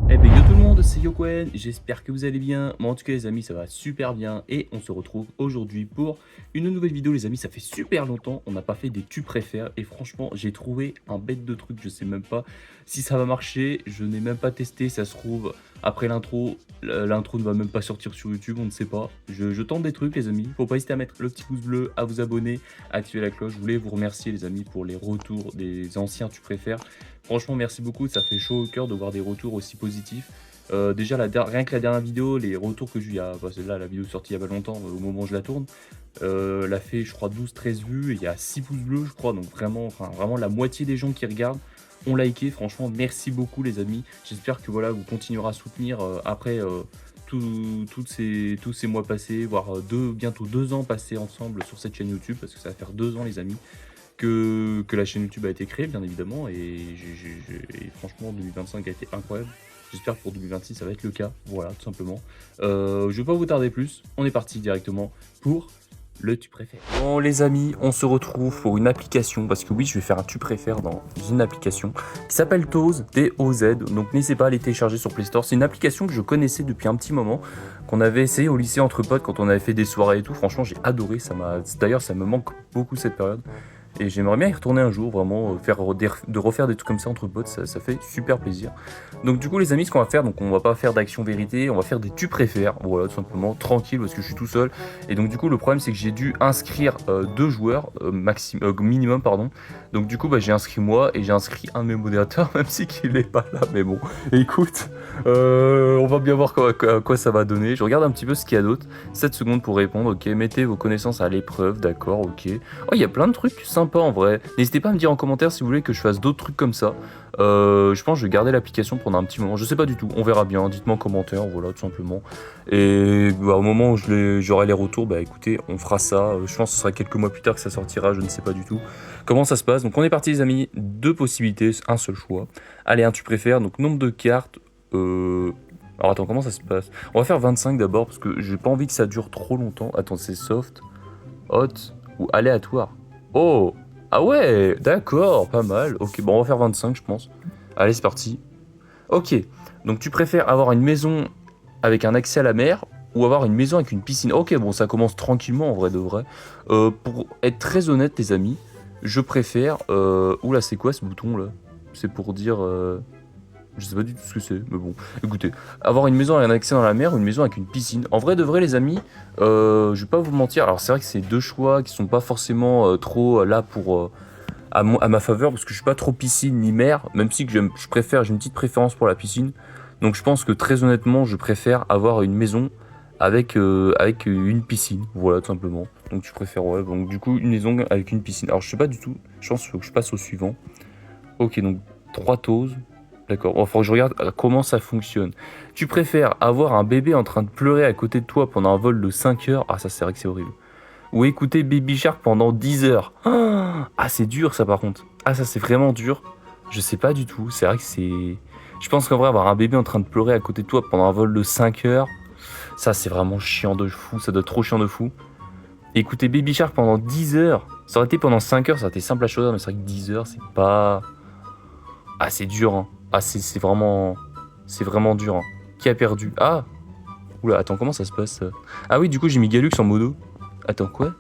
Eh ben yo tout le monde, c'est Yokoen, j'espère que vous allez bien. Moi en tout cas les amis ça va super bien et on se retrouve aujourd'hui pour une nouvelle vidéo les amis. Ça fait super longtemps, on n'a pas fait des tu préfères et franchement j'ai trouvé un bête de truc, je sais même pas si ça va marcher, je n'ai même pas testé, ça se trouve après l'intro ne va même pas sortir sur YouTube, on ne sait pas. Je tente des trucs les amis, faut pas hésiter à mettre le petit pouce bleu, à vous abonner, à activer la cloche. Je voulais vous remercier les amis pour les retours des anciens tu préfères. Franchement, merci beaucoup, ça fait chaud au cœur de voir des retours aussi positifs. Déjà, rien que la dernière vidéo, les retours que j'ai eu, là, la vidéo sortie il y a pas longtemps, au moment où je la tourne, elle a fait, je crois, 12-13 vues, et il y a 6 pouces bleus, je crois, donc vraiment, vraiment la moitié des gens qui regardent ont liké. Franchement, merci beaucoup, les amis. J'espère que voilà, vous continuerez à soutenir après tous ces mois passés, voire bientôt 2 ans passés ensemble sur cette chaîne YouTube, parce que ça va faire 2 ans, les amis que la chaîne YouTube a été créée, bien évidemment, et franchement, 2025 a été incroyable. J'espère que pour 2026, ça va être le cas. Voilà, tout simplement. Je vais pas vous tarder plus. On est parti directement pour le tu préfères. Bon, les amis, on se retrouve pour une application, parce que oui, je vais faire un tu préfères dans une application qui s'appelle Toz, T-O-Z. Donc n'hésitez pas à aller télécharger sur Play Store. C'est une application que je connaissais depuis un petit moment, qu'on avait essayé au lycée entre potes quand on avait fait des soirées et tout. Franchement, j'ai adoré. D'ailleurs, ça me manque beaucoup cette période. Et j'aimerais bien y retourner un jour, vraiment, de refaire des trucs comme ça entre potes, ça fait super plaisir. Donc du coup les amis, ce qu'on va faire, donc on va pas faire d'action vérité, on va faire des tu préfères, voilà, tout simplement, tranquille, parce que je suis tout seul. Et donc du coup le problème c'est que j'ai dû inscrire 2 joueurs, minimum, pardon. Donc du coup j'ai inscrit moi, et j'ai inscrit un de mes modérateurs, même si qu'il est pas là, mais bon, écoute, on va bien voir à quoi ça va donner. Je regarde un petit peu ce qu'il y a d'autre, 7 secondes pour répondre, ok, mettez vos connaissances à l'épreuve, d'accord, ok. Oh, il y a plein de trucs sympas en vrai. N'hésitez pas à me dire en commentaire si vous voulez que je fasse d'autres trucs comme ça. Je pense que je vais garder l'application pendant un petit moment. Je sais pas du tout, on verra bien. Dites-moi en commentaire, voilà, tout simplement. Et au moment où j'aurai les retours, écoutez, on fera ça. Je pense que ce sera quelques mois plus tard que ça sortira, je ne sais pas du tout comment ça se passe. Donc on est parti les amis, 2 possibilités, un seul choix. Allez, un tu préfères, donc nombre de cartes. Alors attends, comment ça se passe? On va faire 25 d'abord parce que j'ai pas envie que ça dure trop longtemps. Attends, c'est soft, hot ou aléatoire? Oh! Ah ouais! D'accord, pas mal. Ok, bon, on va faire 25, je pense. Allez, c'est parti. Ok, donc tu préfères avoir une maison avec un accès à la mer ou avoir une maison avec une piscine? Ok, bon, ça commence tranquillement en vrai de vrai. Pour être très honnête, les amis, je préfère. Oula, c'est quoi ce bouton là? C'est pour dire. Je sais pas du tout ce que c'est, mais bon. Écoutez, avoir une maison avec un accès dans la mer ou une maison avec une piscine. En vrai de vrai, les amis, je vais pas vous mentir. Alors c'est vrai que c'est 2 choix qui sont pas forcément trop là pour à ma faveur, parce que je suis pas trop piscine ni mer, même si que j'ai une petite préférence pour la piscine. Donc je pense que très honnêtement, je préfère avoir une maison avec une piscine. Voilà, tout simplement. Donc tu préfères, ouais, donc du coup une maison avec une piscine. Alors je sais pas du tout. Je pense qu'il faut que je passe au suivant. Ok, donc 3 toasts. D'accord, il faut que je regarde comment ça fonctionne. Tu préfères avoir un bébé en train de pleurer à côté de toi pendant un vol de 5 heures? Ah, ça c'est vrai que c'est horrible. Ou écouter Baby Shark pendant 10 heures? Ah, c'est dur ça par contre. Ah, ça c'est vraiment dur. Je sais pas du tout, c'est vrai que c'est... Je pense qu'en vrai, avoir un bébé en train de pleurer à côté de toi pendant un vol de 5 heures, ça c'est vraiment chiant de fou, ça doit être trop chiant de fou. Écouter Baby Shark pendant 10 heures, ça aurait été pendant 5 heures, ça aurait été simple à choisir, mais c'est vrai que 10 heures, c'est pas... Ah, c'est dur, hein. Ah, c'est vraiment... C'est vraiment dur, hein. Qui a perdu? Ah! Oula, attends, comment ça se passe ça? Ah oui, du coup, j'ai mis Galux en modo. Attends, quoi?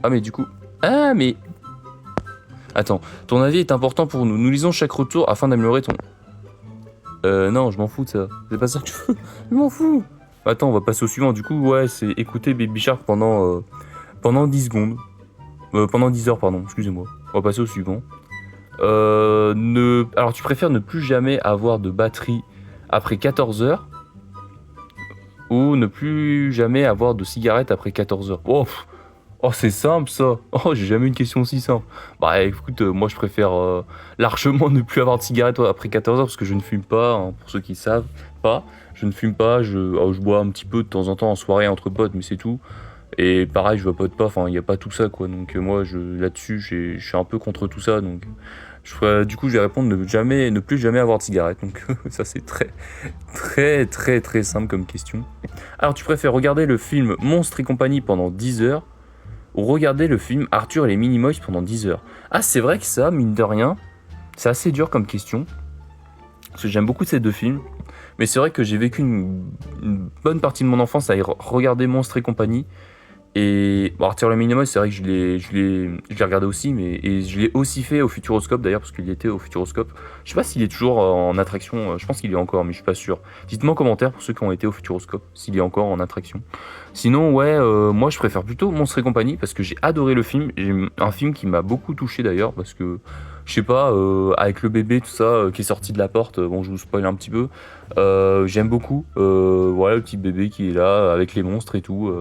Ah, mais du coup... Ah, mais... Attends, ton avis est important pour nous. Nous lisons chaque retour afin d'améliorer ton... Non, je m'en fous de ça. C'est pas ça que je veux. Je m'en fous. Attends, on va passer au suivant. Du coup, ouais, c'est écouter Baby Shark pendant 10 secondes. Pendant 10 heures, pardon, excusez-moi. On va passer au suivant. Alors, tu préfères ne plus jamais avoir de batterie après 14 heures ou ne plus jamais avoir de cigarette après 14 heures? Oh, oh, c'est simple ça. Oh, j'ai jamais eu une question aussi simple. Bah écoute, moi je préfère largement ne plus avoir de cigarette après 14 heures parce que je ne fume pas, hein, pour ceux qui savent pas. Je ne fume pas, je bois un petit peu de temps en temps en soirée entre potes, mais c'est tout. Et pareil, je vapote pas, enfin il n'y a pas tout ça quoi. Donc moi là-dessus, je suis un peu contre tout ça. Donc du coup, je vais répondre ne plus jamais avoir de cigarette. Donc ça c'est très très très très simple comme question. Alors tu préfères regarder le film Monstres et compagnie pendant 10 heures ou regarder le film Arthur et les Minimoys pendant 10 heures? Ah, c'est vrai que ça, mine de rien, c'est assez dur comme question. parce que j'aime beaucoup ces deux films. Mais c'est vrai que j'ai vécu une bonne partie de mon enfance à regarder Monstres et compagnie. Et bon, Arthur le Minimum, c'est vrai que je l'ai regardé aussi, et je l'ai aussi fait au Futuroscope d'ailleurs, parce qu'il y était au Futuroscope. Je sais pas s'il est toujours en attraction, je pense qu'il y est encore, mais je suis pas sûr. Dites-moi en commentaire pour ceux qui ont été au Futuroscope, s'il est encore en attraction. Sinon, ouais, moi je préfère plutôt Monstres et compagnie, parce que j'ai adoré le film. Un film qui m'a beaucoup touché d'ailleurs, parce que, je sais pas, avec le bébé, tout ça, qui est sorti de la porte, bon, je vous spoil un petit peu. J'aime beaucoup, voilà, le petit bébé qui est là, avec les monstres et tout.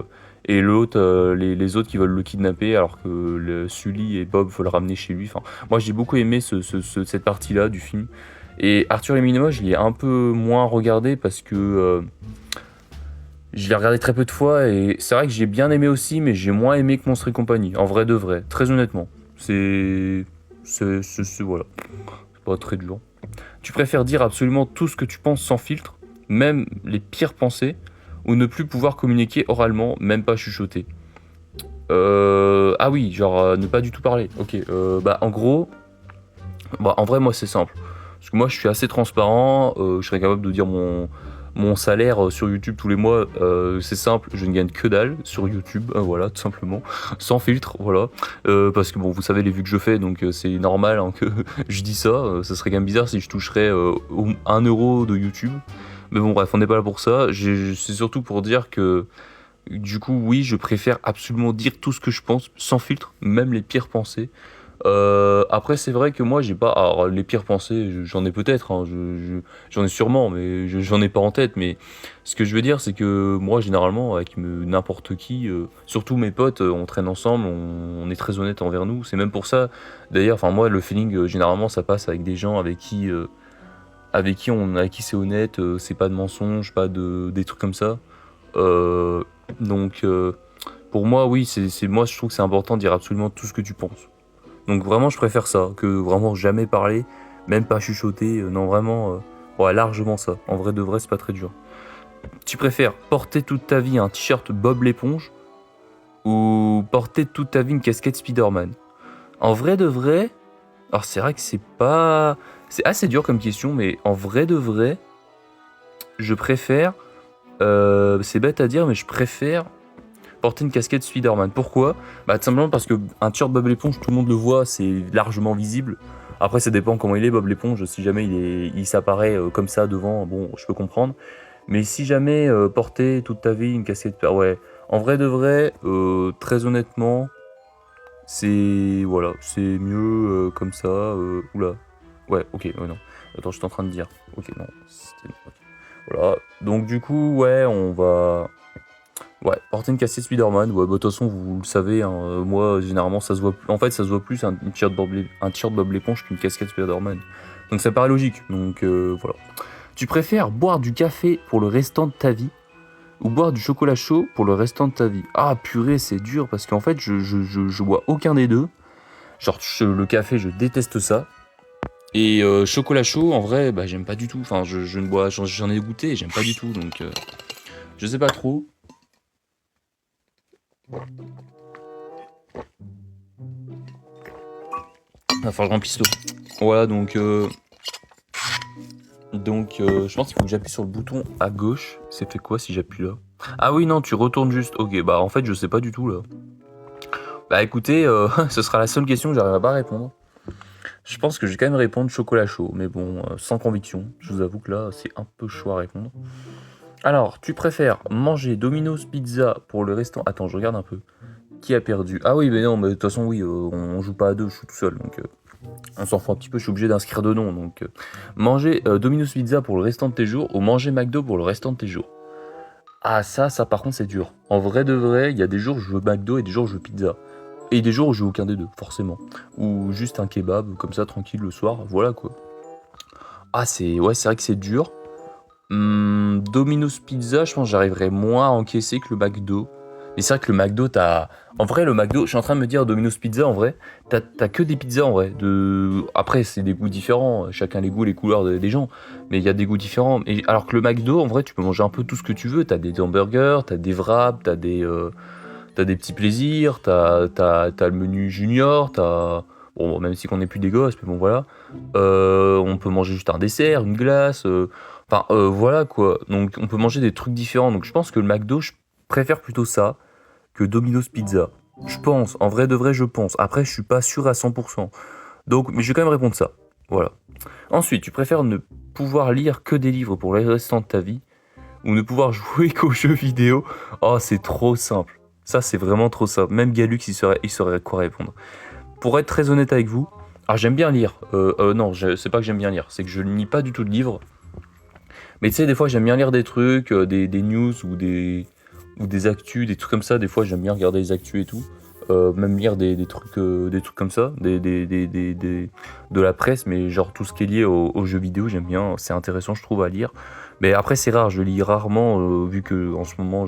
Et l'autre, les autres qui veulent le kidnapper alors que Sully et Bob veulent le ramener chez lui. Enfin, moi j'ai beaucoup aimé cette partie-là du film. Et Arthur et Minima, je l'ai un peu moins regardé parce que je l'ai regardé très peu de fois et c'est vrai que j'ai bien aimé aussi, mais j'ai moins aimé que Monstres et compagnie. En vrai de vrai, très honnêtement. Voilà, c'est pas très dur. Tu préfères dire absolument tout ce que tu penses sans filtre, même les pires pensées, ou ne plus pouvoir communiquer oralement, même pas chuchoter? Ah oui, genre ne pas du tout parler. Ok, bah en gros, bah, en vrai moi c'est simple. Parce que moi je suis assez transparent, je serais capable de dire mon salaire sur YouTube tous les mois, c'est simple, je ne gagne que dalle sur YouTube, voilà, tout simplement, sans filtre, voilà. Parce que bon, vous savez les vues que je fais, donc c'est normal hein, que je dis ça, ça serait quand même bizarre si je toucherais 1 euro de YouTube. Mais bon bref, on n'est pas là pour ça, c'est surtout pour dire que du coup oui, je préfère absolument dire tout ce que je pense, sans filtre, même les pires pensées. Après, c'est vrai que moi, j'ai pas. Alors, les pires pensées, j'en ai peut-être, hein, j'en ai sûrement, mais j'en ai pas en tête. Mais ce que je veux dire, c'est que moi, généralement, avec n'importe qui, surtout mes potes, on traîne ensemble, on est très honnête envers nous. C'est même pour ça, d'ailleurs, enfin, moi, le feeling, généralement, ça passe avec des gens avec qui c'est honnête, c'est pas de mensonges, pas des trucs comme ça. Euh, donc, pour moi, oui, moi, je trouve que c'est important de dire absolument tout ce que tu penses. Donc vraiment, je préfère ça, que vraiment jamais parler, même pas chuchoter. Non, vraiment, ouais, largement ça. En vrai de vrai, c'est pas très dur. Tu préfères porter toute ta vie un t-shirt Bob l'éponge ou porter toute ta vie une casquette Spider-Man? En vrai de vrai, alors c'est vrai que c'est pas... C'est assez dur comme question, mais en vrai de vrai, je préfère... c'est bête à dire, mais je préfère porter une casquette Spider-Man. Pourquoi? Bah tout simplement parce que un t-shirt Bob l'éponge, tout le monde le voit, c'est largement visible. Après, ça dépend comment il est Bob l'éponge. Si jamais il s'apparaît comme ça devant, bon, je peux comprendre. Mais si jamais porter toute ta vie une casquette, ouais, en vrai de vrai, très honnêtement, c'est voilà, c'est mieux comme ça. Oula, ouais, ok, ouais, non. Attends, je suis en train de dire. Ok, non, ok. Voilà. Donc du coup, ouais, on va. Ouais, porter une casquette Spider-Man, ouais, bah, de toute façon, vous le savez, hein, moi, généralement, ça se voit, en fait, ça se voit plus un t-shirt Bob l'éponge qu'une casquette Spider-Man. Donc ça paraît logique, donc voilà. Tu préfères boire du café pour le restant de ta vie ou boire du chocolat chaud pour le restant de ta vie? Ah, purée, c'est dur, parce qu'en fait, je bois aucun des deux. Genre, le café, je déteste ça. Et chocolat chaud, en vrai, bah, j'aime pas du tout. Enfin, je ne bois, j'en ai goûté, et j'aime pas du tout, donc je sais pas trop. Va falloir que je remplisse l'eau. Voilà, je pense qu'il faut que j'appuie sur le bouton à gauche. C'est fait quoi si j'appuie là? Ah oui, non, tu retournes juste. Ok, bah en fait, je sais pas du tout là. Bah écoutez, ce sera la seule question que j'arriverai pas à répondre. Je pense que je vais quand même répondre chocolat chaud, mais bon, sans conviction. Je vous avoue que là, c'est un peu chaud à répondre. Alors, tu préfères manger Domino's Pizza pour le restant... Attends, je regarde un peu. Qui a perdu? Ah oui, mais non, mais de toute façon, oui, on joue pas à deux, je suis tout seul, donc... on s'en fout un petit peu, je suis obligé d'inscrire deux noms. Donc, manger Domino's Pizza pour le restant de tes jours ou manger McDo pour le restant de tes jours? Ah, ça par contre, c'est dur. En vrai de vrai, il y a des jours où je veux McDo et des jours où je veux pizza. Et des jours où je veux aucun des deux, forcément. Ou juste un kebab, comme ça, tranquille le soir, voilà quoi. Ah, c'est vrai que c'est dur. Domino's Pizza, je pense que j'arriverai moins à encaisser que le McDo. Mais c'est vrai que le McDo, En vrai, le McDo, je suis en train de me dire Domino's Pizza, en vrai, t'as que des pizzas, en vrai. Après, c'est des goûts différents, chacun les goûts, les couleurs des gens. Mais il y a des goûts différents. Alors que le McDo, en vrai, tu peux manger un peu tout ce que tu veux. T'as des hamburgers, t'as des wraps, t'as des petits plaisirs, t'as le menu junior, Bon, même si qu'on n'est plus des gosses, mais bon, voilà. On peut manger juste un dessert, une glace, enfin, voilà, quoi. Donc, on peut manger des trucs différents. Donc, je pense que le McDo, je préfère plutôt ça que Domino's Pizza. Je pense, en vrai de vrai, je pense. Après, je suis pas sûr à 100%. Donc, mais je vais quand même répondre ça. Voilà. Ensuite, tu préfères ne pouvoir lire que des livres pour le restant de ta vie ou ne pouvoir jouer qu'aux jeux vidéo? Oh, c'est trop simple. Ça, c'est vraiment trop simple. Même Galux, il saurait quoi répondre. Pour être très honnête avec vous, alors j'aime bien lire. Non, c'est pas que j'aime bien lire, c'est que je ne lis pas du tout de livres. Mais tu sais, des fois, j'aime bien lire des trucs, des news ou des actus, des trucs comme ça. Des fois, j'aime bien regarder les actus et tout. Même lire des trucs comme ça, de la presse, mais genre tout ce qui est lié aux jeux vidéo, j'aime bien. C'est intéressant, je trouve, à lire. Mais après, c'est rare, je lis rarement, vu que en ce moment,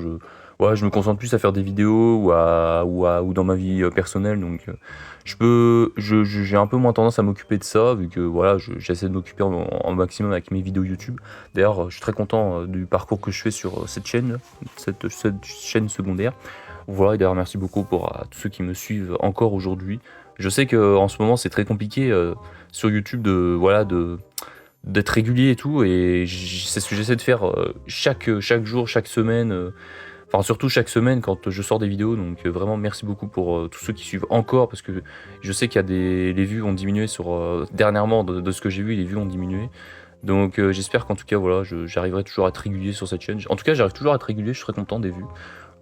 ouais, je me concentre plus à faire des vidéos ou dans ma vie personnelle. Donc, j'ai un peu moins tendance à m'occuper de ça, vu que voilà, j'essaie de m'occuper en maximum avec mes vidéos YouTube. D'ailleurs, je suis très content du parcours que je fais sur cette chaîne, cette chaîne secondaire. Voilà, et d'ailleurs, merci beaucoup pour tous ceux qui me suivent encore aujourd'hui. Je sais qu'en ce moment, c'est très compliqué sur YouTube d'être régulier et tout, et c'est ce que j'essaie de faire chaque jour, chaque semaine, enfin surtout chaque semaine quand je sors des vidéos. Donc vraiment merci beaucoup pour tous ceux qui suivent encore, parce que je sais qu'il y a les vues ont diminué dernièrement de ce que j'ai vu, les vues ont diminué. Donc j'espère qu'en tout cas voilà, j'arriverai toujours à être régulier sur cette chaîne. En tout cas, j'arrive toujours à être régulier, je serais content des vues.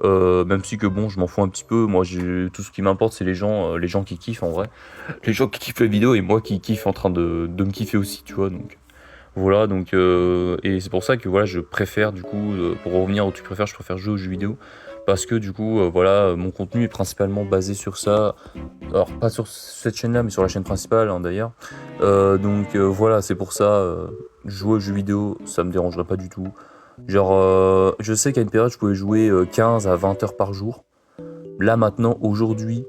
Même si que bon, je m'en fous un petit peu. Moi, tout ce qui m'importe, c'est les gens qui kiffent en vrai. Les gens qui kiffent la vidéo et moi qui kiffe en train de me kiffer aussi, tu vois. Donc voilà, donc et c'est pour ça que voilà, je préfère du coup, pour revenir au tu préfères, je préfère jouer aux jeux vidéo parce que du coup, voilà, mon contenu est principalement basé sur ça. Alors pas sur cette chaîne-là, mais sur la chaîne principale hein, d'ailleurs. Donc voilà, c'est pour ça, jouer aux jeux vidéo, ça me dérangerait pas du tout. Genre, je sais qu'à une période, je pouvais jouer 15 à 20 heures par jour. Là maintenant, aujourd'hui,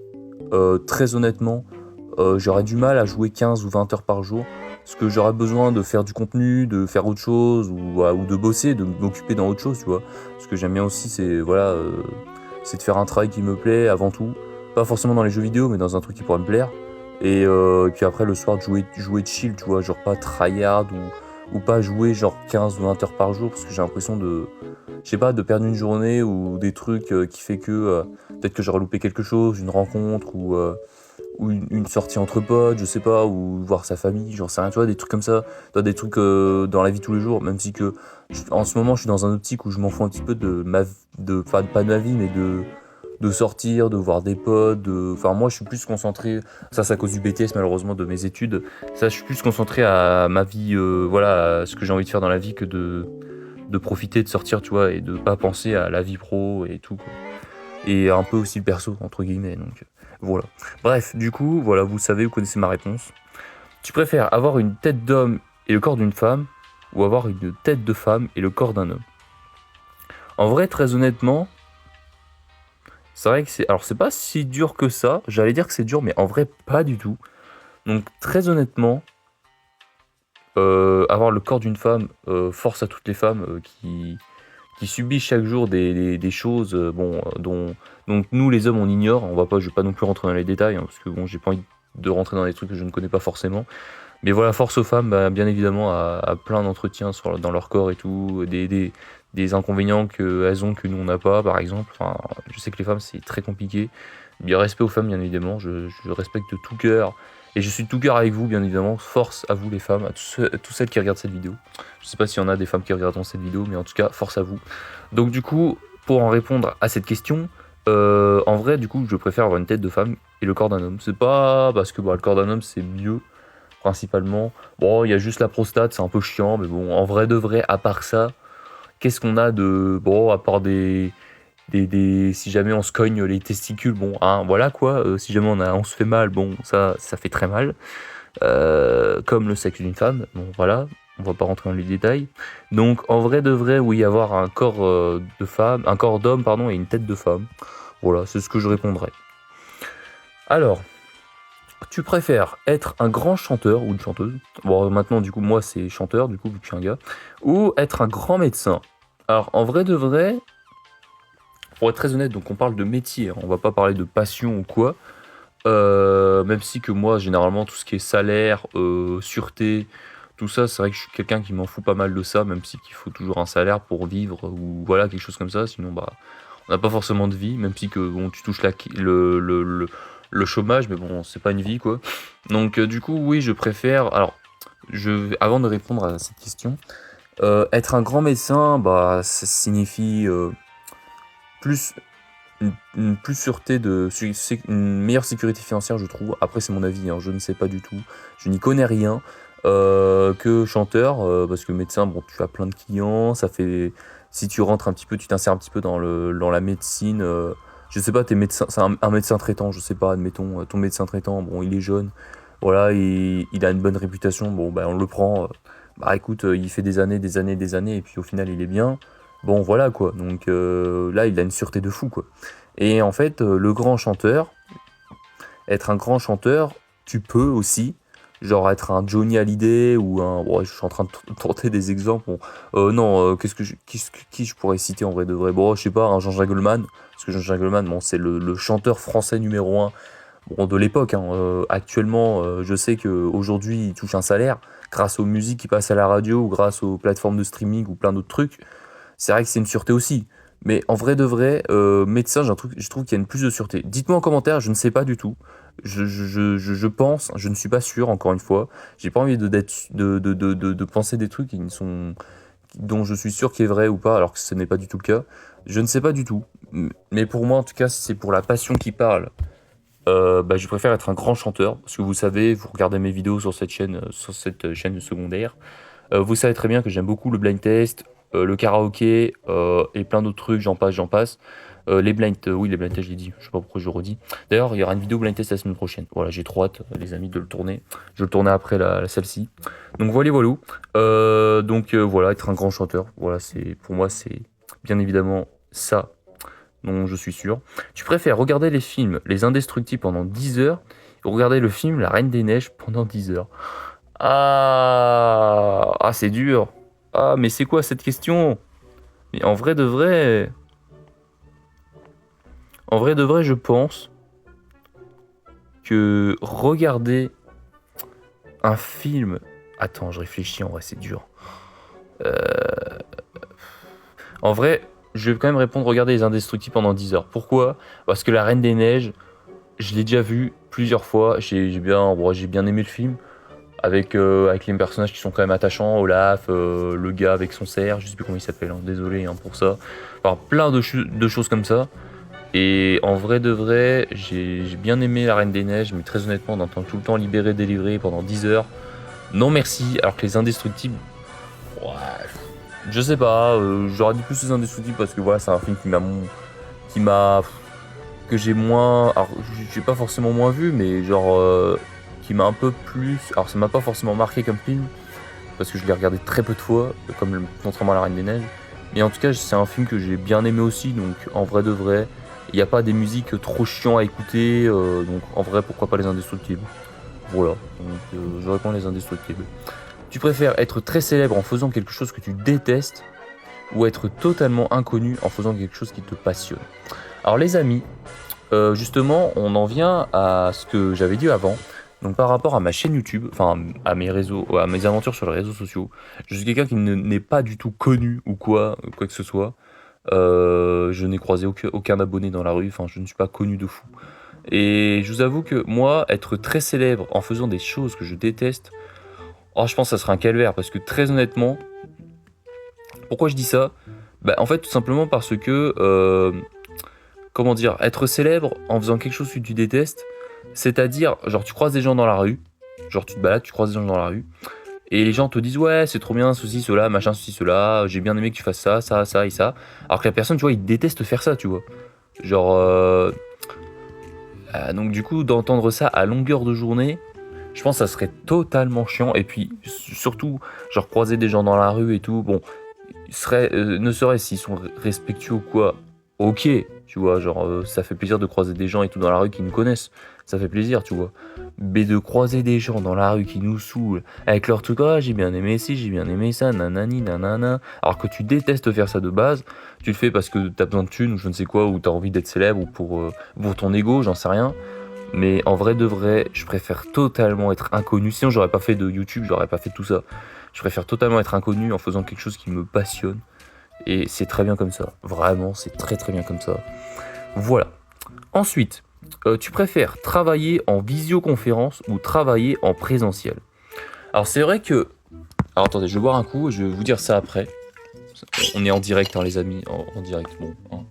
très honnêtement, j'aurais du mal à jouer 15 ou 20 heures par jour. Parce que j'aurais besoin de faire du contenu, de faire autre chose, ou de bosser, de m'occuper dans autre chose, tu vois. Ce que j'aime bien aussi, c'est voilà, c'est de faire un travail qui me plaît avant tout. Pas forcément dans les jeux vidéo, mais dans un truc qui pourrait me plaire. Et puis après, le soir, de jouer chill, tu vois, genre pas tryhard ou pas jouer genre 15 ou 20 heures par jour, parce que j'ai l'impression je sais pas, de perdre une journée ou des trucs qui fait que peut-être que j'aurais loupé quelque chose, une rencontre ou une sortie entre potes, je sais pas, ou voir sa famille, j'en sais rien, tu vois, des trucs comme ça, des trucs dans la vie de tous les jours, même si que en ce moment je suis dans un optique où je m'en fous un petit peu pas de ma vie, mais de sortir, de voir des potes, enfin moi je suis plus concentré, ça c'est à cause du BTS malheureusement de mes études, ça je suis plus concentré à ma vie, voilà, à ce que j'ai envie de faire dans la vie que de profiter de sortir, tu vois, et de pas penser à la vie pro et tout, quoi. Et un peu aussi le perso, entre guillemets, donc voilà. Bref, du coup, voilà, vous savez, vous connaissez ma réponse. Tu préfères avoir une tête d'homme et le corps d'une femme, ou avoir une tête de femme et le corps d'un homme? En vrai, très honnêtement, c'est vrai que c'est pas si dur que ça. J'allais dire que c'est dur, mais en vrai, pas du tout. Donc, très honnêtement, avoir le corps d'une femme, force à toutes les femmes qui subissent chaque jour des choses dont nous, les hommes, on ignore. Je vais pas non plus rentrer dans les détails, hein, parce que bon, j'ai pas envie de rentrer dans des trucs que je ne connais pas forcément. Mais voilà, force aux femmes, bah, bien évidemment, à plein d'entretiens dans leur corps et tout, des inconvénients qu'elles ont que nous on n'a pas, par exemple. Enfin, je sais que les femmes c'est très compliqué. Bien respect aux femmes, bien évidemment, je respecte de tout cœur. Et je suis de tout cœur avec vous, bien évidemment. Force à vous les femmes, à tous celles qui regardent cette vidéo. Je sais pas s'il y en a des femmes qui regarderont cette vidéo, mais en tout cas, force à vous. Donc du coup, pour en répondre à cette question, en vrai, du coup, je préfère avoir une tête de femme et le corps d'un homme. C'est pas parce que le corps d'un homme c'est mieux, principalement. Bon, il y a juste la prostate, c'est un peu chiant, mais bon, en vrai de vrai, à part ça, qu'est-ce qu'on a de... Bon, à part si jamais on se cogne les testicules, bon, hein, voilà quoi, si jamais on se fait mal, bon, ça fait très mal. Comme le sexe d'une femme, bon voilà, on va pas rentrer dans les détails. Donc en vrai de vrai, oui, avoir un corps de femme, un corps d'homme, pardon, et une tête de femme. Voilà, c'est ce que je répondrais. Alors, tu préfères être un grand chanteur ou une chanteuse? Bon, maintenant, du coup, moi, c'est chanteur, du coup, vu que je suis un gars. Ou être un grand médecin? Alors, en vrai de vrai, pour être très honnête, donc on parle de métier, hein, on va pas parler de passion ou quoi. Même si que moi, généralement, tout ce qui est salaire, sûreté, tout ça, c'est vrai que je suis quelqu'un qui m'en fout pas mal de ça, même si qu'il faut toujours un salaire pour vivre ou voilà, quelque chose comme ça. Sinon, bah, on n'a pas forcément de vie, même si que bon, tu touches le chômage, mais bon, c'est pas une vie, quoi. Donc, du coup, oui, je préfère. Alors, avant de répondre à cette question, être un grand médecin, bah, ça signifie plus une plus sûreté une meilleure sécurité financière, je trouve. Après, c'est mon avis, hein, je ne sais pas du tout. Je n'y connais rien. Que chanteur, parce que médecin, bon, tu as plein de clients, ça fait. Si tu rentres un petit peu, tu t'insères un petit peu dans la médecine. Je sais pas, t'es médecin, c'est un médecin traitant, je sais pas, admettons, ton médecin traitant, bon, il est jeune, voilà, il a une bonne réputation, bon, bah, on le prend. Bah écoute, il fait des années, des années, des années, et puis au final, il est bien. Bon, voilà quoi. Donc là, il a une sûreté de fou quoi. Et en fait, le grand chanteur, être un grand chanteur, tu peux aussi, genre être un Johnny Hallyday ou un. Ouais, je suis en train de tenter des exemples. Bon, non, qui je pourrais citer en vrai de vrai? Bon, je sais pas, un Jean-Jacques Goldman. Parce que Jean-Jacques Goldman, bon, c'est le chanteur français numéro un bon, de l'époque. Hein. Actuellement, je sais qu'aujourd'hui, il touche un salaire grâce aux musiques qui passent à la radio ou grâce aux plateformes de streaming ou plein d'autres trucs. C'est vrai que c'est une sûreté aussi. Mais en vrai de vrai, médecin, je trouve qu'il y a une plus de sûreté. Dites-moi en commentaire, je ne sais pas du tout. Je pense, je ne suis pas sûr, encore une fois. J'ai pas envie de penser des trucs dont je suis sûr qu'il est vrai ou pas, alors que ce n'est pas du tout le cas. Je ne sais pas du tout. Mais pour moi, en tout cas, si c'est pour la passion qui parle, bah, je préfère être un grand chanteur. Parce que vous savez, vous regardez mes vidéos sur cette chaîne secondaire. Vous savez très bien que j'aime beaucoup le blind test, le karaoké et plein d'autres trucs, j'en passe. Oui, les blind tests, je l'ai dit, je sais pas pourquoi je le redis. D'ailleurs, il y aura une vidéo blind test la semaine prochaine. Voilà, j'ai trop hâte, les amis, de le tourner. Je vais le tourner après celle-ci. Donc voilà, voilà. Voilà, être un grand chanteur. Voilà, pour moi, c'est bien évidemment ça dont je suis sûr. Tu préfères regarder les films Les Indestructibles pendant 10 heures ou regarder le film La Reine des Neiges pendant 10 heures? C'est dur. Ah, mais c'est quoi cette question? Mais en vrai de vrai, je pense que regarder un film. Attends, je réfléchis, en vrai, c'est dur. En vrai, je vais quand même répondre regarder Les Indestructibles pendant 10 heures. Pourquoi? Parce que La Reine des Neiges, je l'ai déjà vu plusieurs fois. J'ai bien aimé le film. Avec les personnages qui sont quand même attachants, Olaf, le gars avec son cerf, je sais plus comment il s'appelle, hein, désolé hein, pour ça. Enfin, plein de choses comme ça. Et en vrai de vrai, j'ai bien aimé La Reine des Neiges, mais très honnêtement, d'entendre tout le temps libéré, délivré pendant 10 heures, non merci. Alors que Les Indestructibles, ouais, je sais pas, j'aurais dit plus Les Indestructibles parce que voilà, c'est un film qui m'a, que j'ai moins, alors j'ai pas forcément moins vu, mais genre, qui m'a un peu plus, alors ça m'a pas forcément marqué comme film, parce que je l'ai regardé très peu de fois, contrairement à La Reine des Neiges. Mais en tout cas, c'est un film que j'ai bien aimé aussi, donc en vrai de vrai, il n'y a pas des musiques trop chiants à écouter, donc en vrai, pourquoi pas Les Indestructibles? Voilà, donc je réponds Les Indestructibles. Tu préfères être très célèbre en faisant quelque chose que tu détestes, ou être totalement inconnu en faisant quelque chose qui te passionne? Alors les amis, justement, on en vient à ce que j'avais dit avant. Donc par rapport à ma chaîne YouTube, enfin à mes réseaux, à mes aventures sur les réseaux sociaux, je suis quelqu'un qui n'est pas du tout connu ou quoi que ce soit. Je n'ai croisé aucun abonné dans la rue, enfin je ne suis pas connu de fou. Et je vous avoue que moi, être très célèbre en faisant des choses que je déteste, oh, je pense que ça serait un calvaire parce que très honnêtement, pourquoi je dis ça? Bah en fait tout simplement parce que comment dire, être célèbre en faisant quelque chose que tu détestes, c'est-à-dire, genre, tu croises des gens dans la rue, genre, tu te balades, tu croises des gens dans la rue, et les gens te disent, ouais, c'est trop bien, ceci, cela, machin, ceci, cela, j'ai bien aimé que tu fasses ça, ça, ça et ça. Alors que la personne, tu vois, il déteste faire ça, tu vois. Genre, donc du coup, d'entendre ça à longueur de journée, je pense que ça serait totalement chiant. Et puis, surtout, genre, croiser des gens dans la rue et tout, bon, ne serait-ce s'ils sont respectueux ou quoi, ok, tu vois, genre ça fait plaisir de croiser des gens et tout dans la rue qui nous connaissent, ça fait plaisir, tu vois. Mais de croiser des gens dans la rue qui nous saoulent, avec leur truc, ah j'ai bien aimé ci, j'ai bien aimé ça, nanani, nanana, alors que tu détestes faire ça de base, tu le fais parce que t'as besoin de thunes ou je ne sais quoi, ou t'as envie d'être célèbre ou pour ton ego, j'en sais rien. Mais en vrai de vrai, je préfère totalement être inconnu. Sinon, j'aurais pas fait de YouTube, j'aurais pas fait tout ça. Je préfère totalement être inconnu en faisant quelque chose qui me passionne. Et c'est très bien comme ça. Vraiment, c'est très très bien comme ça. Voilà. Ensuite, tu préfères travailler en visioconférence ou travailler en présentiel? Alors c'est vrai que... Alors attendez, je vais boire un coup et je vais vous dire ça après. On est en direct, hein, les amis, en direct. Bon, hein.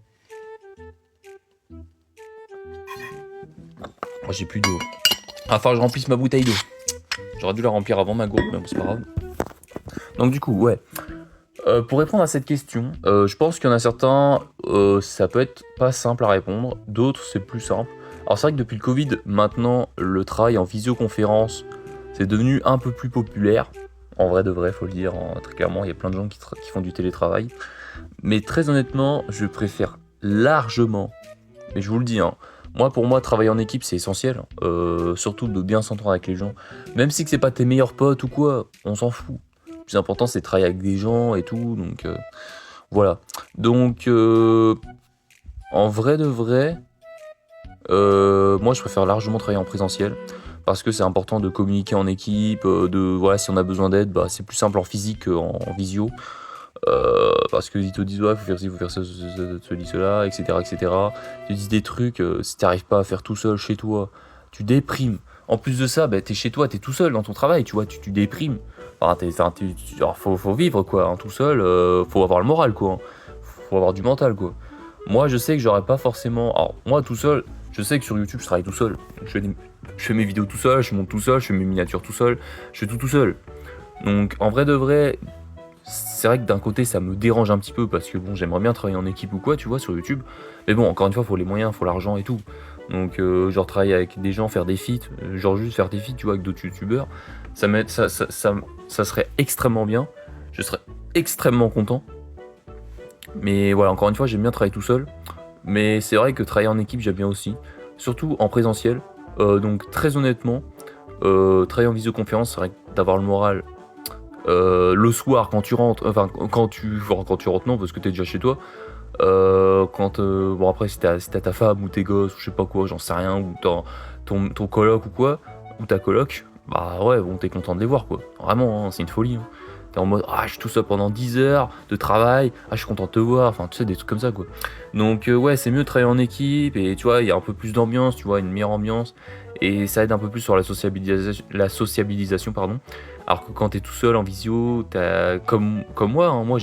Moi j'ai plus d'eau. Enfin, je remplisse ma bouteille d'eau. J'aurais dû la remplir avant ma gourde, mais bon, c'est pas grave. Donc du coup, ouais. Pour répondre à cette question, je pense qu'il y en a certains, ça peut être pas simple à répondre. D'autres, c'est plus simple. Alors c'est vrai que depuis le Covid, maintenant, le travail en visioconférence, c'est devenu un peu plus populaire. En vrai de vrai, faut le dire, hein, très clairement, il y a plein de gens qui font du télétravail. Mais très honnêtement, je préfère largement, mais je vous le dis, hein, pour moi, travailler en équipe, c'est essentiel. Surtout de bien s'entendre avec les gens. Même si que c'est pas tes meilleurs potes ou quoi, on s'en fout. Le plus important, c'est de travailler avec des gens et tout, donc voilà. Donc, en vrai de vrai, moi, je préfère largement travailler en présentiel. Parce que c'est important de communiquer en équipe, voilà, si on a besoin d'aide, bah, c'est plus simple en physique qu'en visio. Parce qu'ils te disent, ouais, faut faire ci, faut faire ça, ceci, cela, etc., etc. Ils te disent des trucs, si t'arrives pas à faire tout seul chez toi, tu déprimes. En plus de ça, bah, t'es chez toi, t'es tout seul dans ton travail, tu vois, tu déprimes. Enfin, alors, faut vivre, quoi, hein, tout seul, faut avoir le moral, quoi. Hein. Faut avoir du mental, quoi. Moi, je sais que j'aurais pas forcément... Alors, moi, tout seul, je sais que sur YouTube, je travaille tout seul. Je fais mes vidéos tout seul, je monte tout seul, je fais mes miniatures tout seul, je fais tout seul. Donc, en vrai de vrai... C'est vrai que d'un côté ça me dérange un petit peu parce que bon j'aimerais bien travailler en équipe ou quoi tu vois sur YouTube. Mais bon encore une fois faut les moyens, faut l'argent et tout. Donc genre travailler avec des gens, faire des feats, genre juste faire des feats tu vois avec d'autres youtubeurs, ça serait extrêmement bien. Je serais extrêmement content. Mais voilà encore une fois j'aime bien travailler tout seul. Mais c'est vrai que travailler en équipe j'aime bien aussi. Surtout en présentiel. Donc très honnêtement, travailler en visioconférence c'est vrai que d'avoir le moral. Le soir quand tu rentres, enfin quand tu rentres non parce que t'es déjà chez toi, bon après si t'as ta femme ou tes gosses ou je sais pas quoi, j'en sais rien, ou ton coloc ou quoi, ou ta coloc, bah ouais bon t'es content de les voir quoi, vraiment hein, c'est une folie. Hein. T'es en mode ah je suis tout seul pendant 10 heures de travail, ah je suis content de te voir, enfin tu sais des trucs comme ça quoi. Donc ouais c'est mieux de travailler en équipe et tu vois il y a un peu plus d'ambiance, tu vois une meilleure ambiance et ça aide un peu plus sur la sociabilisation pardon. Alors que quand t'es tout seul en visio, t'as comme moi, hein, moi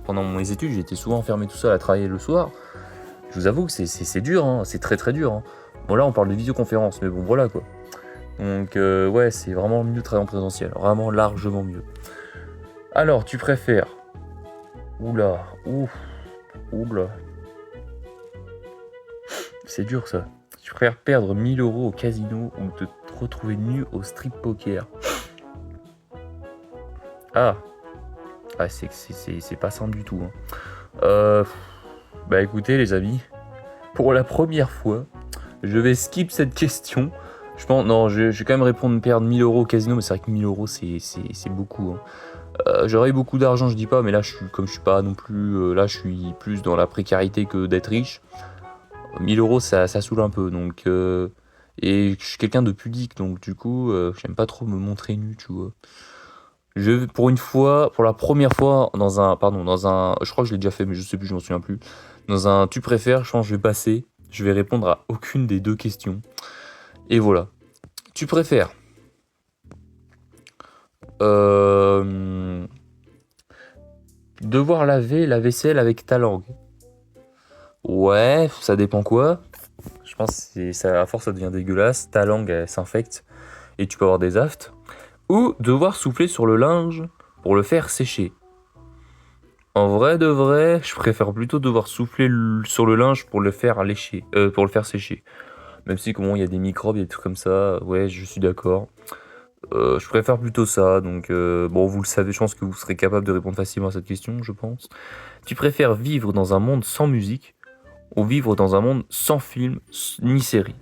pendant mes études j'ai été souvent enfermé tout seul à travailler le soir. Je vous avoue que c'est dur, hein, c'est très très dur. Hein. Bon là on parle de visioconférence, mais bon voilà quoi. Donc ouais c'est vraiment mieux de travailler en présentiel, vraiment largement mieux. Alors tu préfères... Oula, oula. C'est dur ça. Tu préfères perdre 1000 euros au casino ou te retrouver nu au strip poker? Ah, c'est pas simple du tout. Hein. Bah écoutez les amis, pour la première fois, je vais skip cette question. Je pense, non, je vais quand même répondre perdre 1000 euros au casino, mais c'est vrai que 1000 euros c'est beaucoup. Hein. J'aurais eu beaucoup d'argent, je dis pas, mais là comme je suis pas non plus, là je suis plus dans la précarité que d'être riche. 1000 euros ça saoule un peu, donc et je suis quelqu'un de pudique, donc du coup j'aime pas trop me montrer nu, tu vois. Pour la première fois, je crois que je l'ai déjà fait, mais je sais plus, je m'en souviens plus. Dans un tu préfères, je pense que je vais passer, je vais répondre à aucune des deux questions. Et voilà. Tu préfères devoir laver la vaisselle avec ta langue? Ouais, ça dépend quoi. Je pense que ça, à force ça devient dégueulasse, ta langue elle s'infecte et tu peux avoir des aftes. Ou devoir souffler sur le linge pour le faire sécher. En vrai de vrai, je préfère plutôt devoir souffler sur le linge pour le faire lécher, pour le faire sécher. Même si comment il y a des microbes, il y a des trucs comme ça, ouais, je suis d'accord. Je préfère plutôt ça, donc bon, vous le savez, je pense que vous serez capable de répondre facilement à cette question, je pense. Tu préfères vivre dans un monde sans musique ou vivre dans un monde sans film ni série?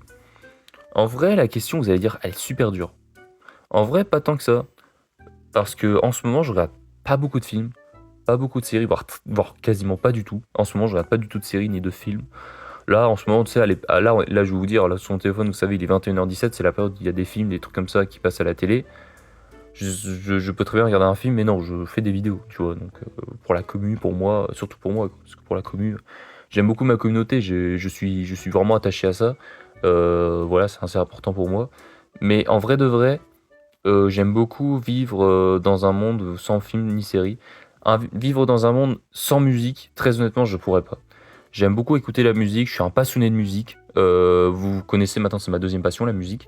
En vrai, la question, vous allez dire, elle est super dure. En vrai, pas tant que ça. Parce que en ce moment, je regarde pas beaucoup de films, pas beaucoup de séries, voire quasiment pas du tout. En ce moment, je regarde pas du tout de séries ni de films. Là, en ce moment, tu sais, là, je vais vous dire, là, sur mon téléphone, vous savez, il est 21h17, c'est la période où il y a des films, des trucs comme ça qui passent à la télé. Je peux très bien regarder un film, mais non, je fais des vidéos, tu vois. Donc, pour la commu, pour moi, surtout pour moi, parce que pour la commu, j'aime beaucoup ma communauté, je suis vraiment attaché à ça. Voilà, c'est assez important pour moi. Mais en vrai de vrai, j'aime beaucoup vivre dans un monde sans film ni série. Vivre dans un monde sans musique, très honnêtement, je pourrais pas. J'aime beaucoup écouter la musique, je suis un passionné de musique. Vous connaissez maintenant, c'est ma deuxième passion, la musique.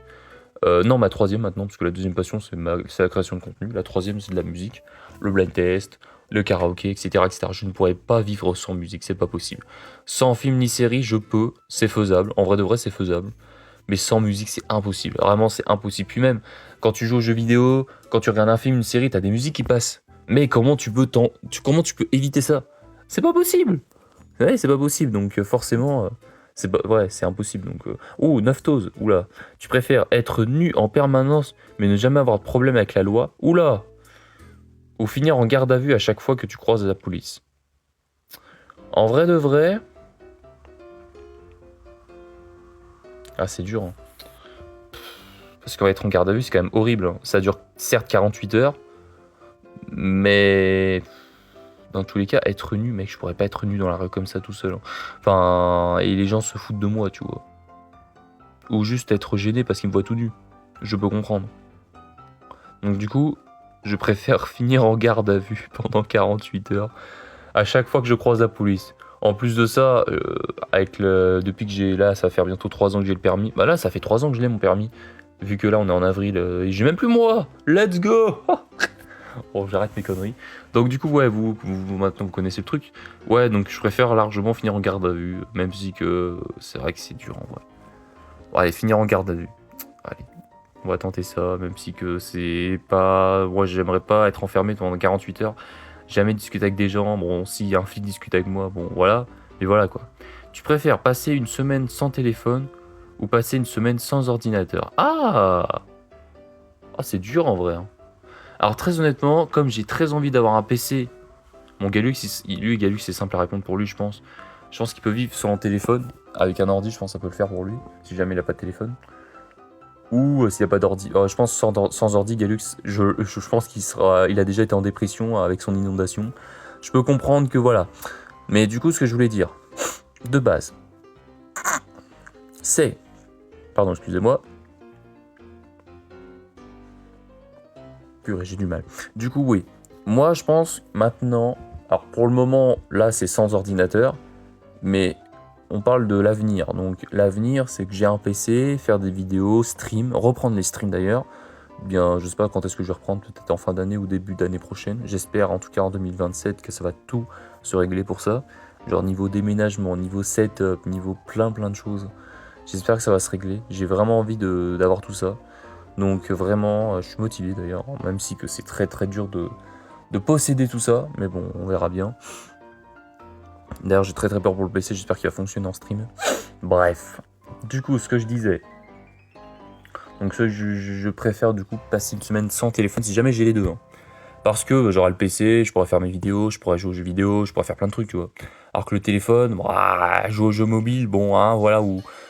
Non, ma troisième maintenant, parce que la deuxième passion, c'est la création de contenu. La troisième, c'est de la musique, le blind test, le karaoké, etc., etc. Je ne pourrais pas vivre sans musique, c'est pas possible. Sans film ni série, je peux, c'est faisable. En vrai de vrai, c'est faisable. Mais sans musique, c'est impossible. Vraiment, c'est impossible. Puis même, quand tu joues aux jeux vidéo, quand tu regardes un film, une série, t'as des musiques qui passent. Mais comment tu peux éviter ça? C'est pas possible. Ouais, c'est pas possible. Donc forcément, ouais, c'est impossible. Donc, Naftose. Oula. Tu préfères être nu en permanence, mais ne jamais avoir de problème avec la loi? Oula. Ou finir en garde à vue à chaque fois que tu croises la police? En vrai de vrai. Ah, c'est dur, hein. Parce qu'on va être en garde à vue, c'est quand même horrible, hein. Ça dure certes 48 heures, mais dans tous les cas, être nu, mec, je pourrais pas être nu dans la rue comme ça tout seul, hein. Enfin, et les gens se foutent de moi, tu vois. Ou juste être gêné parce qu'ils me voient tout nu. Je peux comprendre. Donc du coup, je préfère finir en garde à vue pendant 48 heures à chaque fois que je croise la police. En plus de ça, depuis que j'ai là, ça va faire bientôt 3 ans que j'ai le permis. Bah là, ça fait 3 ans que je l'ai mon permis. Vu que là, on est en avril, et j'ai même plus moi. Let's go. Bon, j'arrête mes conneries. Donc du coup, ouais, maintenant vous connaissez le truc. Ouais, donc je préfère largement finir en garde à vue, même si que c'est vrai que c'est dur en vrai. Bon, allez, finir en garde à vue. Allez, on va tenter ça, même si que c'est pas... Moi, j'aimerais pas être enfermé pendant 48 heures. Jamais discuter avec des gens. Bon, si un flic discute avec moi, bon, voilà. Mais voilà, quoi. Tu préfères passer une semaine sans téléphone ou passer une semaine sans ordinateur? Ah, c'est dur en vrai, hein. Alors très honnêtement, comme j'ai très envie d'avoir un PC, mon Galux, Galux, c'est simple à répondre pour lui, je pense. Je pense qu'il peut vivre sans téléphone. Avec un ordi, je pense que ça peut le faire pour lui, si jamais il a pas de téléphone. Ou s'il n'y a pas d'ordi. Je pense sans ordi, Galux, je pense il a déjà été en dépression avec son inondation. Je peux comprendre que voilà. Mais du coup, ce que je voulais dire, de base, c'est... Pardon, excusez-moi. Purée, j'ai du mal. Du coup, oui. Moi, je pense maintenant... Alors, pour le moment, là, c'est sans ordinateur. Mais on parle de l'avenir. Donc, l'avenir, c'est que j'ai un PC, faire des vidéos, stream, reprendre les streams d'ailleurs. Bien, je sais pas quand est-ce que je vais reprendre, peut-être en fin d'année ou début d'année prochaine. J'espère, en tout cas en 2027, que ça va tout se régler pour ça. Genre niveau déménagement, niveau setup, niveau plein de choses. J'espère que ça va se régler. J'ai vraiment envie d'avoir tout ça. Donc vraiment, je suis motivé d'ailleurs, même si que c'est très très dur de posséder tout ça. Mais bon, on verra bien. D'ailleurs, j'ai très très peur pour le PC, j'espère qu'il va fonctionner en stream. Bref. Du coup, ce que je disais. Donc je préfère du coup passer une semaine sans téléphone si jamais j'ai les deux, hein. Parce que j'aurai le PC, je pourrais faire mes vidéos, je pourrais jouer aux jeux vidéo, je pourrais faire plein de trucs, tu vois. Alors que le téléphone, jouer aux jeux mobiles, bon, hein, voilà.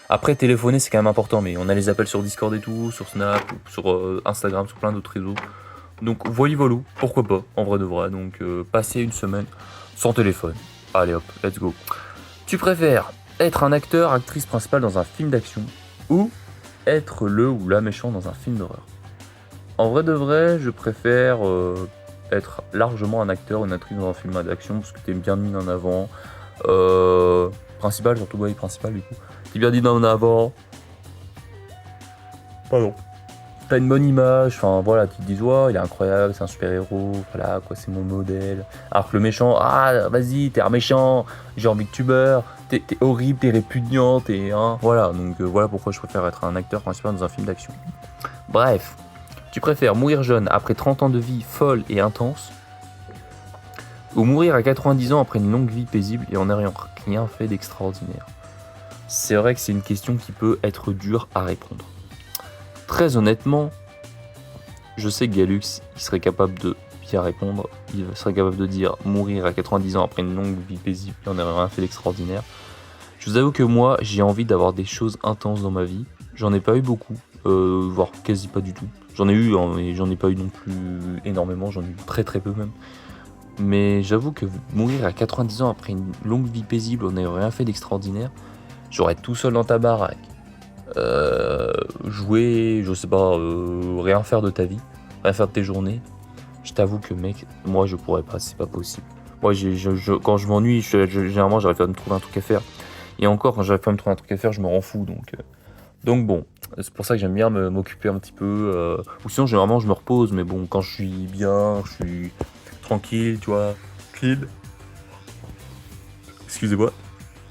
Après, téléphoner, c'est quand même important, mais on a les appels sur Discord et tout, sur Snap, sur Instagram, sur plein d'autres réseaux. Donc, voilà, pourquoi pas, en vrai de vrai. Donc, passer une semaine sans téléphone. Allez hop, let's go. Tu préfères être un acteur, actrice principale dans un film d'action ou être le ou la méchant dans un film d'horreur? En vrai de vrai, je préfère être largement un acteur ou une actrice dans un film d'action parce que t'es bien mis en avant. Principal, surtout, ouais, principal du coup. T'es bien dit en avant. Pardon. T'as une bonne image, enfin voilà, tu te dis, ouais, il est incroyable, c'est un super héros, voilà, quoi, c'est mon modèle. Alors que le méchant, vas-y, t'es un méchant, j'ai envie que tu meurs, t'es horrible, t'es répugnant, voilà, donc voilà pourquoi je préfère être un acteur principal dans un film d'action. Bref, tu préfères mourir jeune après 30 ans de vie folle et intense, ou mourir à 90 ans après une longue vie paisible et en n'ayant rien fait d'extraordinaire? C'est vrai que c'est une question qui peut être dure à répondre. Très honnêtement, je sais que Galux, il serait capable de bien répondre. Il serait capable de dire mourir à 90 ans après une longue vie paisible et en n'ayant rien fait d'extraordinaire. Je vous avoue que moi, j'ai envie d'avoir des choses intenses dans ma vie. J'en ai pas eu beaucoup, voire quasi pas du tout. J'en ai eu, hein, mais j'en ai pas eu non plus énormément, j'en ai eu très très peu même. Mais j'avoue que mourir à 90 ans après une longue vie paisible en n'ayant rien fait d'extraordinaire, j'aurais être tout seul dans ta baraque, jouer, je sais pas, rien faire de ta vie, rien faire de tes journées. Je t'avoue que mec, moi je pourrais pas, c'est pas possible. Moi quand je m'ennuie, généralement j'arrive à me trouver un truc à faire. Et encore, quand j'arrive pas à me trouver un truc à faire, je me rends fou. Donc bon, c'est pour ça que j'aime bien m'occuper un petit peu. Ou sinon, généralement, je me repose. Mais bon, quand je suis bien, je suis tranquille, tu vois, clean. Excusez-moi.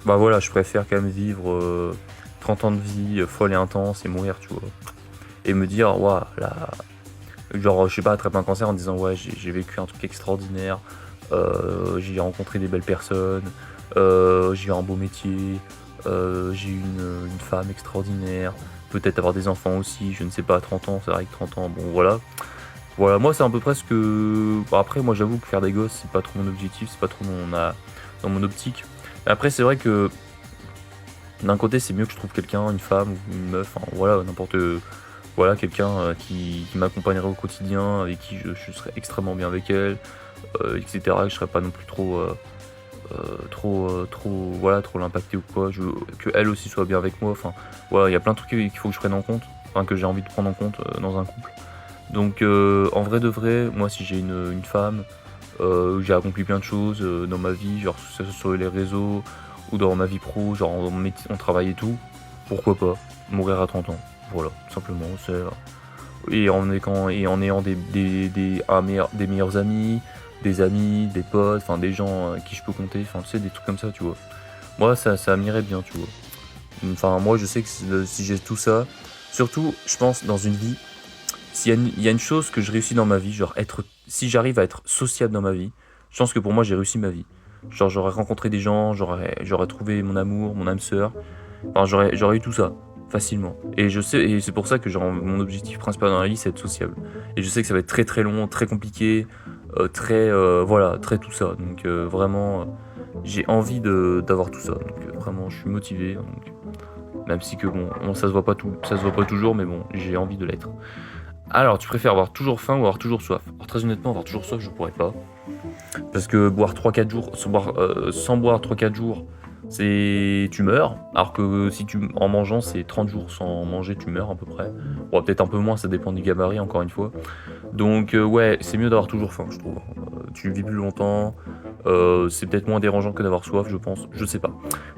Bah voilà, je préfère quand même vivre 30 ans de vie folle et intense et mourir, tu vois. Et me dire, waouh, là, genre, je sais pas, attraper un cancer en disant, ouais, j'ai vécu un truc extraordinaire. J'ai rencontré des belles personnes. J'ai eu un beau métier. J'ai eu une femme extraordinaire. Peut-être avoir des enfants aussi, je ne sais pas, à 30 ans, c'est vrai que 30 ans, bon voilà. Voilà, moi c'est un peu presque. Bon, après, moi j'avoue que faire des gosses, c'est pas trop mon objectif, c'est pas trop dans mon optique. Après, c'est vrai que d'un côté, c'est mieux que je trouve quelqu'un, une femme ou une meuf, enfin, voilà, n'importe. Voilà, quelqu'un qui m'accompagnerait au quotidien, avec qui je serais extrêmement bien avec elle, etc. Que je serais pas non plus trop voilà, trop l'impacter ou quoi, que elle aussi soit bien avec moi, enfin voilà, il y a plein de trucs qu'il faut que je prenne en compte, enfin que j'ai envie de prendre en compte dans un couple. Donc en vrai de vrai, moi si j'ai une femme, j'ai accompli plein de choses dans ma vie, genre que ce soit sur les réseaux ou dans ma vie pro, genre on travaille et tout, pourquoi pas mourir à 30 ans, voilà, tout simplement, et en ayant des meilleurs amis, des potes, enfin des gens à qui je peux compter, enfin tu sais, des trucs comme ça, tu vois. Moi ça m'irait bien, tu vois. Enfin moi je sais que si j'ai tout ça, surtout je pense dans une vie, il y a une chose que je réussis dans ma vie, genre si j'arrive à être sociable dans ma vie, je pense que pour moi j'ai réussi ma vie. Genre j'aurais rencontré des gens, j'aurais trouvé mon amour, mon âme sœur, enfin j'aurais eu tout ça facilement. Et je sais, et c'est pour ça que genre mon objectif principal dans la vie c'est être sociable. Et je sais que ça va être très très long, très compliqué, très voilà, très tout ça. Donc vraiment j'ai envie d'avoir tout ça. Donc vraiment je suis motivé. Donc, même si que bon, ça se voit pas ça se voit pas toujours, mais bon, j'ai envie de l'être. Alors, tu préfères avoir toujours faim ou avoir toujours soif? Alors très honnêtement, avoir toujours soif, je pourrais pas. Parce que boire 3-4 jours, sans boire 3-4 jours, tu meurs. Alors que si en mangeant, c'est 30 jours sans manger, tu meurs à peu près. Bon, peut-être un peu moins, ça dépend du gabarit, encore une fois. Donc ouais, c'est mieux d'avoir toujours faim, je trouve. Tu vis plus longtemps, c'est peut-être moins dérangeant que d'avoir soif, je pense. Je sais pas.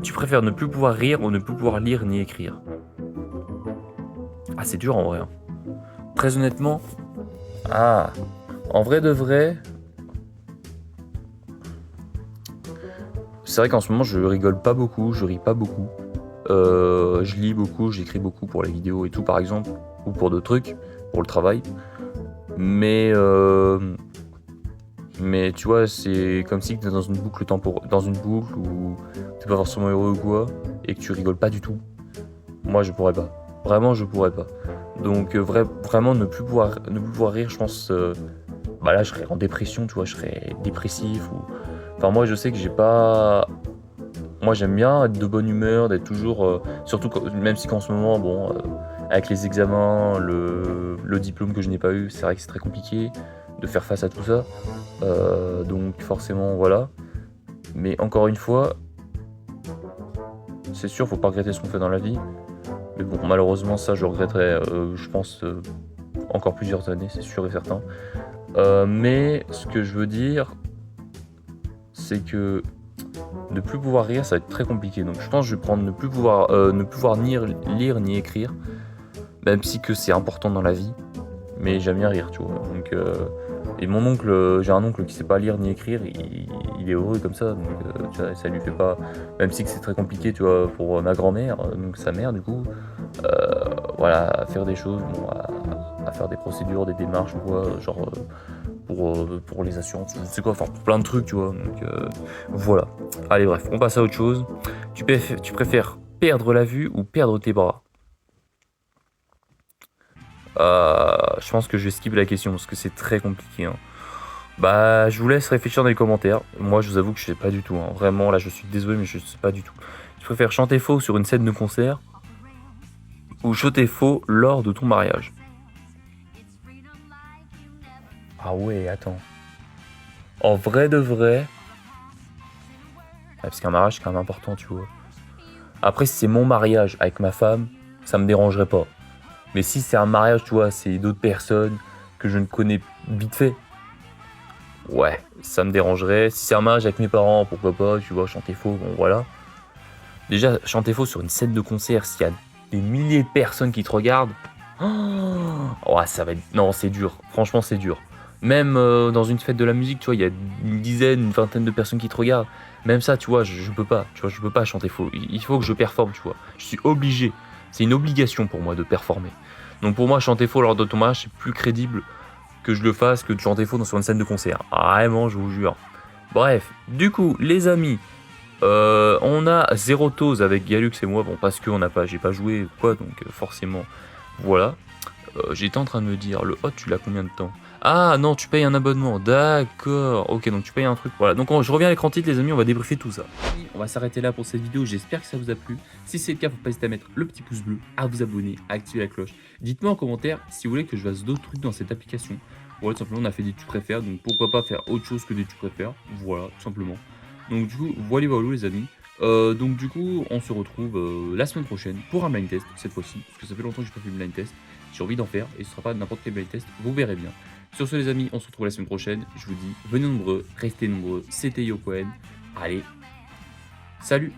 Tu préfères ne plus pouvoir rire ou ne plus pouvoir lire ni écrire? Ah, c'est dur en vrai, hein. Très honnêtement, en vrai de vrai, c'est vrai qu'en ce moment je rigole pas beaucoup, je ris pas beaucoup. Je lis beaucoup, j'écris beaucoup pour les vidéos et tout par exemple, ou pour d'autres trucs, pour le travail. Mais tu vois, c'est comme si tu es dans une boucle dans une boucle où t'es pas forcément heureux ou quoi, et que tu rigoles pas du tout. Moi je pourrais pas. Vraiment je pourrais pas. Donc vraiment ne plus pouvoir rire, je pense bah là je serais en dépression, tu vois, je serais dépressif ou. Enfin moi je sais que j'ai pas. Moi j'aime bien être de bonne humeur, d'être toujours. Surtout même si qu'en ce moment, bon, avec les examens, le diplôme que je n'ai pas eu, c'est vrai que c'est très compliqué de faire face à tout ça. Donc forcément voilà. Mais encore une fois, c'est sûr, faut pas regretter ce qu'on fait dans la vie. Mais bon, malheureusement ça je regretterai, je pense, encore plusieurs années, c'est sûr et certain. Mais ce que je veux dire, c'est que ne plus pouvoir rire, ça va être très compliqué. Donc je pense que je vais prendre ne plus pouvoir ni lire ni écrire, même si que c'est important dans la vie. Mais j'aime bien rire, tu vois. Donc, et mon oncle, j'ai un oncle qui sait pas lire ni écrire, il est heureux comme ça. Donc tu vois, ça lui fait pas. Même si que c'est très compliqué, tu vois, pour ma grand-mère, donc sa mère du coup. Voilà, à faire des choses, bon, à faire des procédures, des démarches ou quoi, genre pour les assurances, je sais quoi, enfin pour plein de trucs, tu vois. Donc voilà. Allez, bref, on passe à autre chose. Tu préfères perdre la vue ou perdre tes bras? Je pense que je vais skip la question parce que c'est très compliqué, hein. Bah, je vous laisse réfléchir dans les commentaires. Moi, je vous avoue que je sais pas du tout, hein. Vraiment, là, je suis désolé, mais je sais pas du tout. Tu préfères chanter faux sur une scène de concert ou chanter faux lors de ton mariage? Ah ouais, attends. En vrai de vrai, parce qu'un mariage c'est quand même important, tu vois. Après, si c'est mon mariage avec ma femme, ça me dérangerait pas. Mais si c'est un mariage, tu vois, c'est d'autres personnes que je ne connais vite fait, ouais, ça me dérangerait. Si c'est un mariage avec mes parents, pourquoi pas, tu vois, chanter faux, bon voilà. Déjà, chanter faux sur une scène de concert, s'il y a des milliers de personnes qui te regardent, ouais, ça va être... Non, c'est dur. Franchement, c'est dur. Même dans une fête de la musique, tu vois, il y a une dizaine, une vingtaine de personnes qui te regardent. Même ça, tu vois, je peux pas. Tu vois, je peux pas chanter faux. Il faut que je performe, tu vois. Je suis obligé. C'est une obligation pour moi de performer. Donc pour moi, chanter faux lors de ton mariage, c'est plus crédible que je le fasse que de chanter faux sur une scène de concert. Vraiment, je vous jure. Bref, du coup, les amis, on a zéro tose avec Galux et moi, bon, parce que j'ai pas joué ou quoi, donc forcément, voilà. J'étais en train de me dire, le hot, tu l'as combien de temps? Ah non, tu payes un abonnement, d'accord. Ok, donc tu payes un truc, voilà. Donc je reviens à l'écran titre, les amis, on va débriefer tout ça. On va s'arrêter là pour cette vidéo, j'espère que ça vous a plu. Si c'est le cas, faut pas hésiter à mettre le petit pouce bleu, à vous abonner, à activer la cloche. Dites-moi en commentaire si vous voulez que je fasse d'autres trucs dans cette application. Voilà, tout simplement, on a fait des tu préfères, donc pourquoi pas faire autre chose que des tu préfères. Voilà, tout simplement. Donc du coup, voilà les amis. Donc du coup, on se retrouve la semaine prochaine pour un blind test, cette fois-ci. Parce que ça fait longtemps que j'ai pas fait de blind test. J'ai envie d'en faire, et ce sera pas n'importe quel blind test, vous verrez bien. Sur ce les amis, on se retrouve la semaine prochaine. Je vous dis, venez nombreux, restez nombreux. C'était Yo Cohen. Allez, salut!